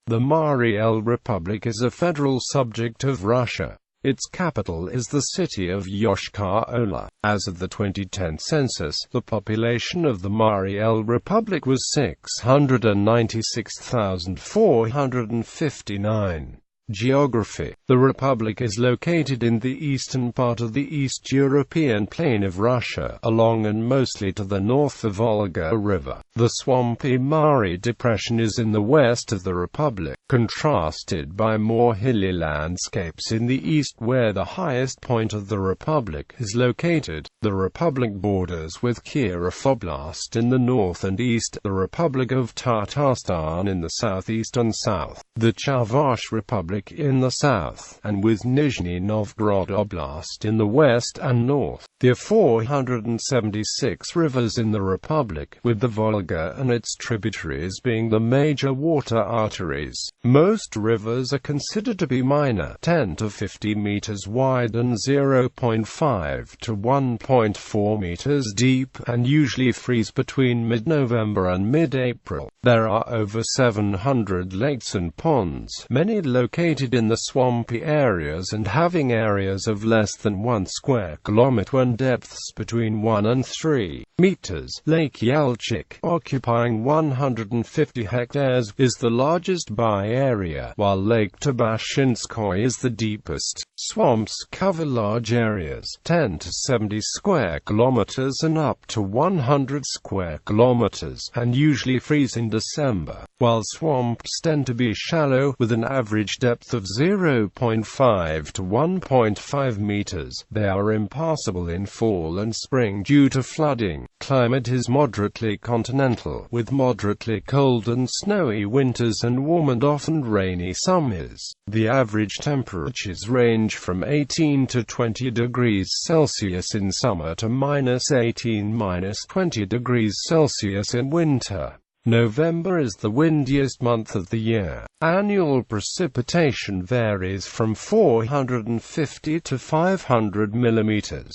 The Mari El Republic is a federal subject of Russia. Its capital is the city of Yoshkar-Ola. As of the 2010 census, the population of the Mari El Republic was 696,459. Geography. The republic is located in the eastern part of the East European plain of Russia, along and mostly to the north of Volga River. The swampy Mari Depression is in the west of the republic, contrasted by more hilly landscapes in the east where the highest point of the republic is located. The republic borders with Kirov Oblast in the north and east, the Republic of Tatarstan in the southeast and south, the Chavash Republic in the south, and with Nizhny Novgorod Oblast in the west and north. There are 476 rivers in the republic, with the Volga and its tributaries being the major water arteries. Most rivers are considered to be minor, 10 to 50 meters wide and 0.5 to 1.4 meters deep, and usually freeze between mid-November and mid-April. There are over 700 lakes and ponds, many located in the swampy areas and having areas of less than 1 square kilometer and depths between 1 and 3 meters. Lake Yalchik, occupying 150 hectares, is the largest by area, while Lake Tabashinskoye is the deepest. Swamps cover large areas, 10 to 70 square kilometers and up to 100 square kilometers, and usually freeze in December, while swamps tend to be shallow, with an average depth of 0.5 to 1.5 meters. They are impassable in fall and spring due to flooding. Climate is moderately continental, with moderately cold and snowy winters and warm and often rainy summers. The average temperatures range from 18 to 20 degrees Celsius in summer to -18 to -20 degrees Celsius in winter. November is the windiest month of the year. Annual precipitation varies from 450 to 500 millimeters.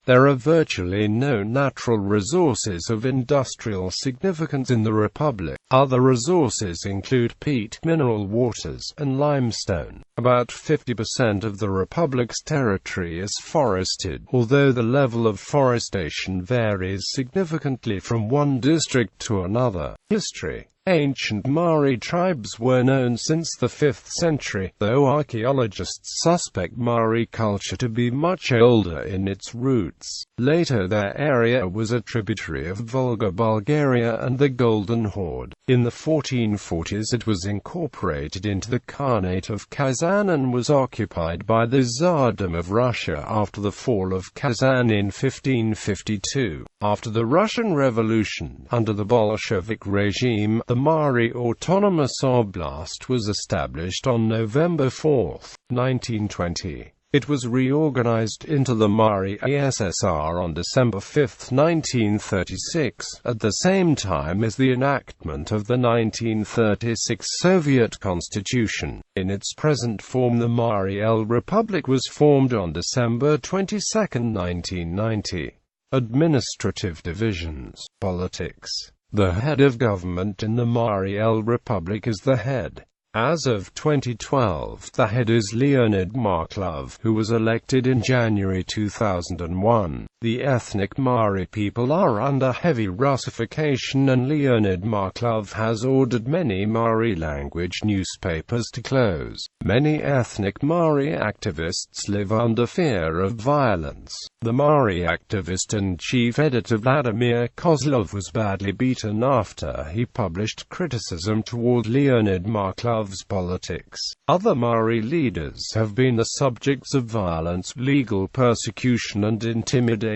There are virtually no natural resources of industrial significance in the republic. Other resources include peat, mineral waters, and limestone. About 50% of the republic's territory is forested, although the level of forestation varies significantly from one district to another. History. Ancient Mari tribes were known since the 5th century, though archaeologists suspect Mari culture to be much older in its roots. Later their area was a tributary of Volga Bulgaria and the Golden Horde. In the 1440s it was incorporated into the Khanate of Kazan and was occupied by the Tsardom of Russia after the fall of Kazan in 1552. After the Russian Revolution, under the Bolshevik regime, the Mari Autonomous Oblast was established on November 4, 1920. It was reorganized into the Mari ASSR on December 5, 1936, at the same time as the enactment of the 1936 Soviet Constitution. In its present form, the Mari El Republic was formed on December 22, 1990. Administrative divisions. Politics. The head of government in the Mari El Republic is the head. As of 2012, the head is Leonid Marklov, who was elected in January 2001. The ethnic Mari people are under heavy Russification, and Leonid Marklov has ordered many Mari-language newspapers to close. Many ethnic Mari activists live under fear of violence. The Mari activist and chief editor Vladimir Kozlov was badly beaten after he published criticism toward Leonid Marklov's politics. Other Mari leaders have been the subjects of violence, legal persecution and intimidation.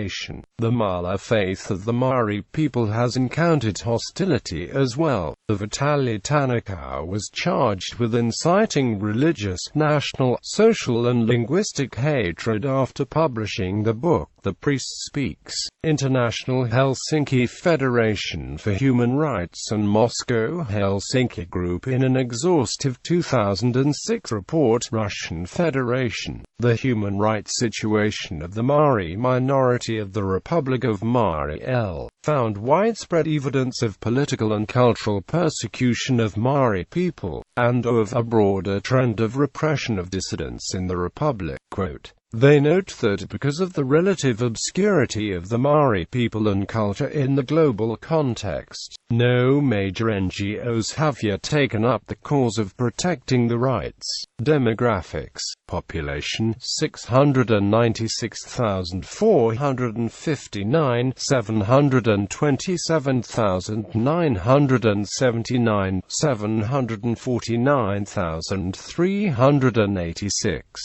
The Mala faith of the Mari people has encountered hostility as well. The Vitaly Tanikow was charged with inciting religious, national, social and linguistic hatred after publishing the book The Priest Speaks, International Helsinki Federation for Human Rights and Moscow Helsinki Group. In an exhaustive 2006 report, Russian Federation, the human rights situation of the Mari minority of the Republic of Mari-El, found widespread evidence of political and cultural persecution of Mari people, and of a broader trend of repression of dissidents in the Republic. Quote, they note that because of the relative obscurity of the Mari people and culture in the global context, no major NGOs have yet taken up the cause of protecting the rights. Demographics: population 696,459, 727,979, 749,386.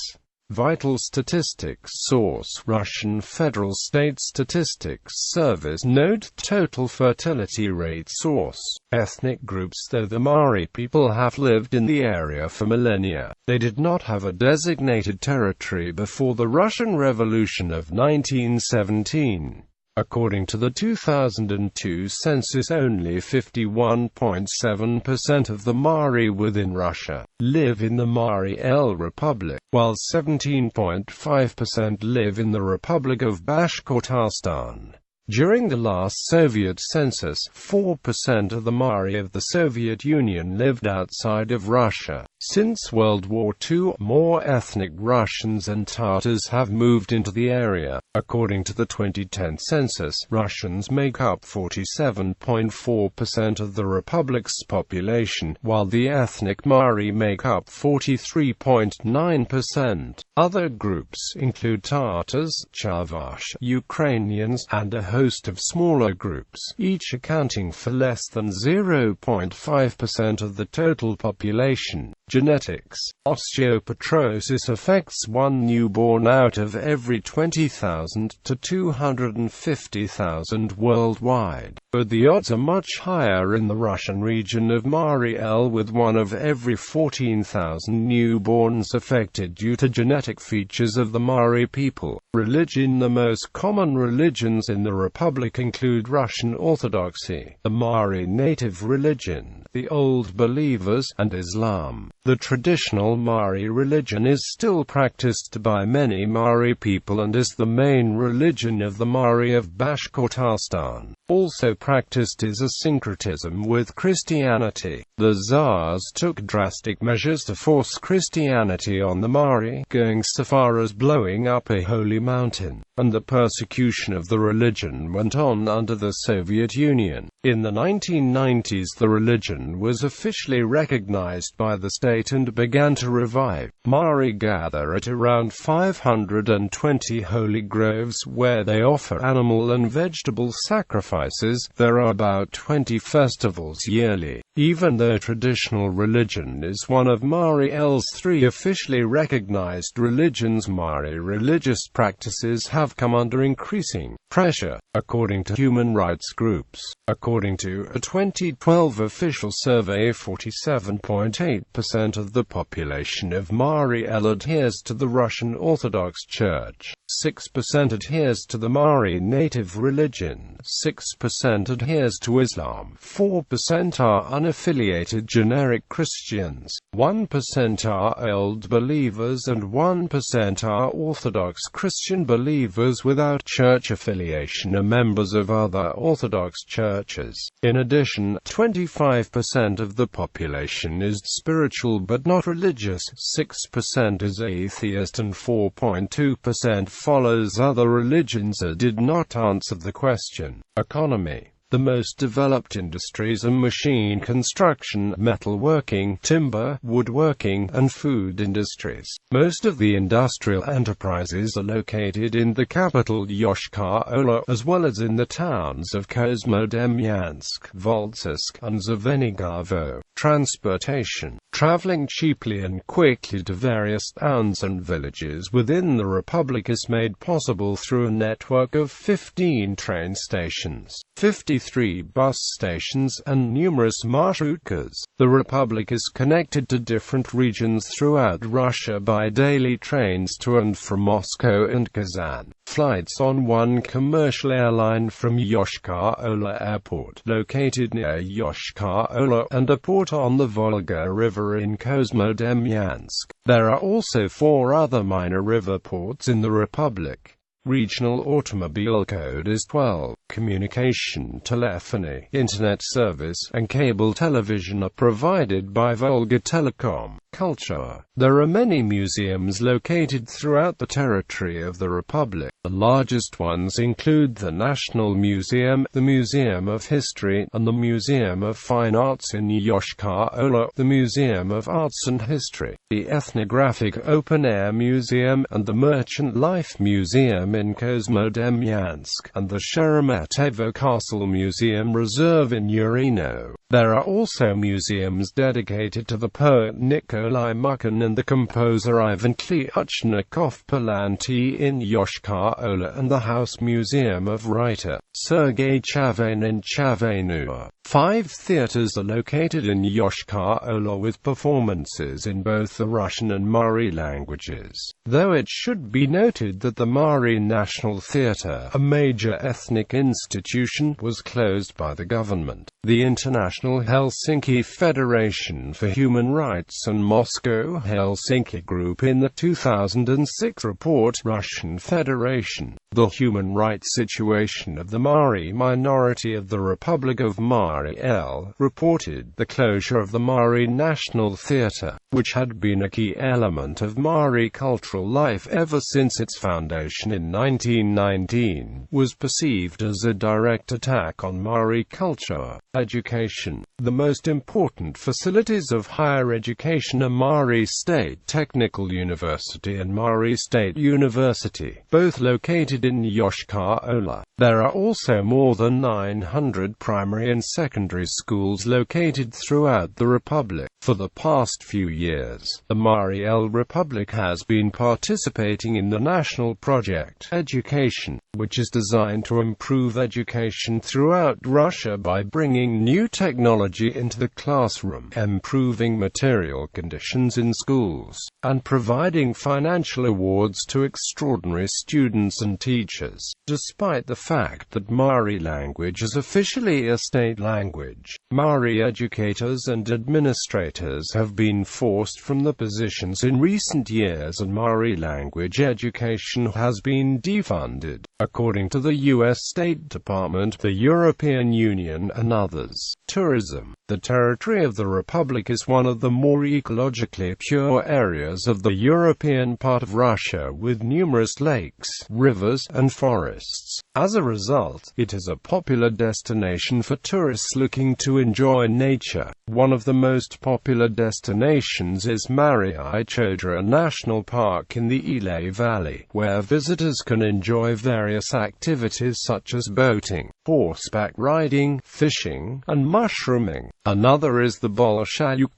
Vital statistics. Source: Russian Federal State Statistics Service. Note: total fertility rate. Source: ethnic groups. Though the Mari people have lived in the area for millennia, they did not have a designated territory before the Russian Revolution of 1917. According to the 2002 census, only 51.7% of the Mari within Russia live in the Mari-El Republic, while 17.5% live in the Republic of Bashkortostan. During the last Soviet census, 4% of the Mari of the Soviet Union lived outside of Russia. Since World War II, more ethnic Russians and Tatars have moved into the area. According to the 2010 census, Russians make up 47.4% of the Republic's population, while the ethnic Mari make up 43.9%. Other groups include Tatars, Chavash, Ukrainians, and a host of smaller groups, each accounting for less than 0.5% of the total population. Genetics. Osteopetrosis affects one newborn out of every 20,000 to 250,000 worldwide, but the odds are much higher in the Russian region of Mari-El, with one of every 14,000 newborns affected due to genetic features of the Mari people. Religion. The most common religions in the Republic include Russian Orthodoxy, the Mari native religion, the Old Believers, and Islam. The traditional Mari religion is still practiced by many Mari people and is the main religion of the Mari of Bashkortostan. Also practiced is a syncretism with Christianity. The Tsars took drastic measures to force Christianity on the Mari, going so far as blowing up a holy mountain, and the persecution of the religion went on under the Soviet Union. In the 1990s, the religion was officially recognized by the state and began to revive. Mari gather at around 520 holy groves where they offer animal and vegetable sacrifices. There are about 20 festivals yearly. Even though traditional religion is one of Mari-El's 3 officially recognized religions, Mari religious practices have come under increasing pressure, according to human rights groups. According to a 2012 official survey, 47.8% of the population of Mari-El adheres to the Russian Orthodox Church, 6% adheres to the Mari native religion, 6% adheres to Islam, 4% are unaffiliated generic Christians, 1% are Old Believers, and 1% are Orthodox Christian believers without church affiliation or members of other Orthodox churches. In addition, 25% of the population is spiritual but not religious, 6% is atheist, and 4.2% follows other religions or did not answer the question. Economy. The most developed industries are machine construction, metalworking, timber, woodworking, and food industries. Most of the industrial enterprises are located in the capital Yoshkar-Ola, as well as in the towns of Kosmodemyansk, Voltsk, and Zvenigovo. Transportation. Traveling cheaply and quickly to various towns and villages within the Republic is made possible through a network of 15 train stations. 50 23 bus stations, and numerous marshrutkas. The republic is connected to different regions throughout Russia by daily trains to and from Moscow and Kazan. Flights on one commercial airline from Yoshkar-Ola Airport, located near Yoshkar-Ola, and a port on the Volga River in Kozmodemyansk. There are also 4 other minor river ports in the republic. Regional automobile code is 12. Communication, telephony, internet service, and cable television are provided by Volga Telecom. Culture. There are many museums located throughout the territory of the republic. The largest ones include the National Museum, the Museum of History, and the Museum of Fine Arts in Yoshkar-Ola, the Museum of Arts and History, the Ethnographic Open Air Museum, and the Merchant Life Museum in Kozmodemyansk, and the Sheremetevo Castle Museum Reserve in Urino. There are also museums dedicated to the poet Nikolai Mukhin and the composer Ivan Klyuchnikov Palanty in Yoshkar-Ola, and the House Museum of writer Sergei Chavin in Chavanua. 5 theaters are located in Yoshkar-Ola with performances in both the Russian and Mari languages, though it should be noted that the Mari National Theatre, a major ethnic institution, was closed by the government. The International Helsinki Federation for Human Rights and Moscow-Helsinki Group in the 2006 report Russian Federation, the human rights situation of the Mari minority of the Republic of Mari L, reported the closure of the Mari National Theatre, which had been a key element of Mari cultural life ever since its foundation in 1919, was perceived as a direct attack on Mari culture. Education. The most important facilities of higher education are Mari State Technical University and Mari State University, both located in Yoshkar-Ola. There are also more than 900 primary and secondary schools located throughout the republic. For the past few years, the Mari L Republic has been participating in the National Project Education, which is designed to improve education throughout Russia by bringing new technology into the classroom, improving material conditions in schools, and providing financial awards to extraordinary students and teachers. Despite the fact that Mari language is officially a state language, Mari educators and administrators have been forced from the positions in recent years, and Mari language education has been defunded, according to the U.S. State Department, the European Union, and others. Tourism. The territory of the Republic is one of the more ecologically pure areas of the European part of Russia, with numerous lakes, rivers, and forests. As a result, it is a popular destination for tourists looking to enjoy nature. One of the most popular destinations is Mariai Chodra National Park in the Ilay Valley, where visitors can enjoy various activities such as boating, horseback riding, fishing, and mushrooming. Another is the Bolshaya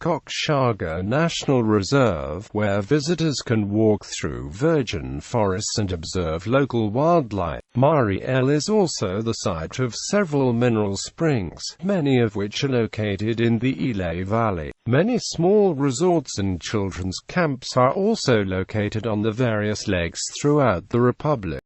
National Reserve, where visitors can walk through virgin forests and observe local wildlife. Mari El is also the site of several mineral springs, many of which are located in the Ilay Valley. Many small resorts and children's camps are also located on the various lakes throughout the republic.